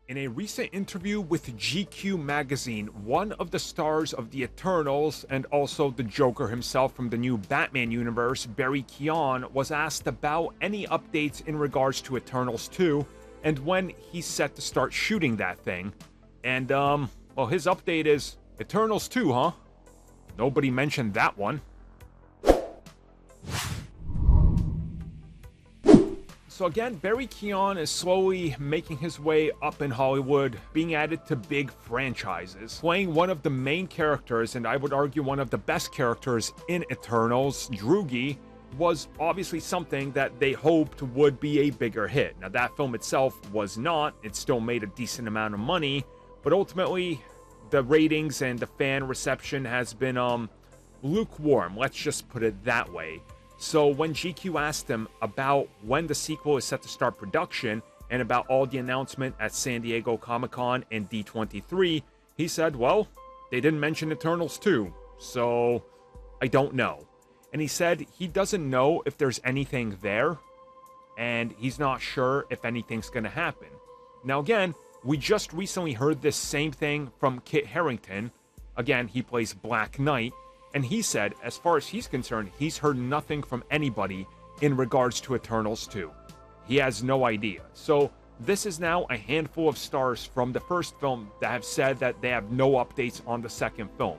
In a recent interview with GQ magazine, one of the stars of the Eternals and also the Joker himself from the new Batman universe, Barry Keoghan, was asked about any updates in regards to Eternals 2 and when he's set to start shooting that thing. And, well, his update is Eternals 2, huh? Nobody mentioned that one. So again, Barry Keoghan is slowly making his way up in Hollywood, being added to big franchises, playing one of the main characters, and I would argue one of the best characters in Eternals. Drugi was obviously something that they hoped would be a bigger hit. Now that film itself was not, it still made a decent amount of money, but ultimately the ratings and the fan reception has been lukewarm, let's just put it that way. So when GQ asked him about when the sequel is set to start production and about all the announcement at San Diego Comic-Con and D23, he said, well, they didn't mention Eternals 2, so I don't know. And he said he doesn't know if there's anything there, and he's not sure if anything's going to happen. Now again, we just recently heard this same thing from Kit Harington. Again, he plays Black Knight. And he said, as far as he's concerned, he's heard nothing from anybody in regards to Eternals 2. He has no idea. So this is now a handful of stars from the first film that have said that they have no updates on the second film.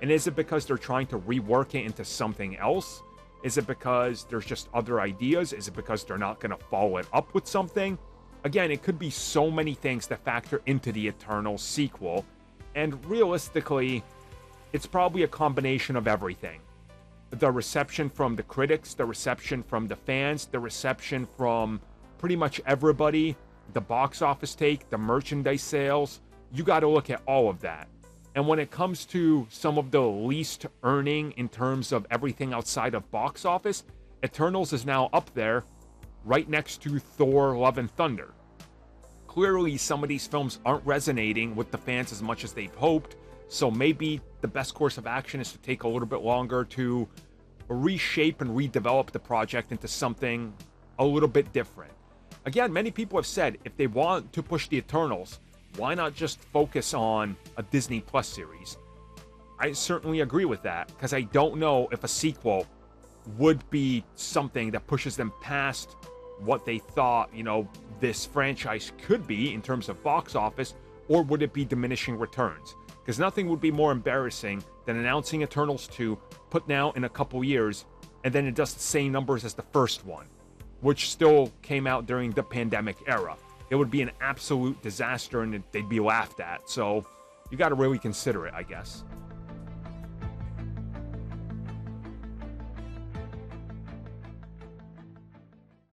And is it because they're trying to rework it into something else? Is it because there's just other ideas? Is it because they're not going to follow it up with something? Again, it could be so many things that factor into the Eternals sequel. And realistically, it's probably a combination of everything. The reception from the critics, the reception from the fans, the reception from pretty much everybody, the box office take, the merchandise sales. You got to look at all of that. And when it comes to some of the least earning in terms of everything outside of box office, Eternals is now up there right next to Thor: Love and Thunder. Clearly, some of these films aren't resonating with the fans as much as they've hoped. So maybe the best course of action is to take a little bit longer to reshape and redevelop the project into something a little bit different. Again, many people have said if they want to push the Eternals, why not just focus on a Disney Plus series? I certainly agree with that, because I don't know if a sequel would be something that pushes them past what they thought, this franchise could be in terms of box office, or would it be diminishing returns? Because nothing would be more embarrassing than announcing Eternals 2, put now in a couple years, and then it does the same numbers as the first one, which still came out during the pandemic era. It would be an absolute disaster and they'd be laughed at. So you got to really consider it, I guess.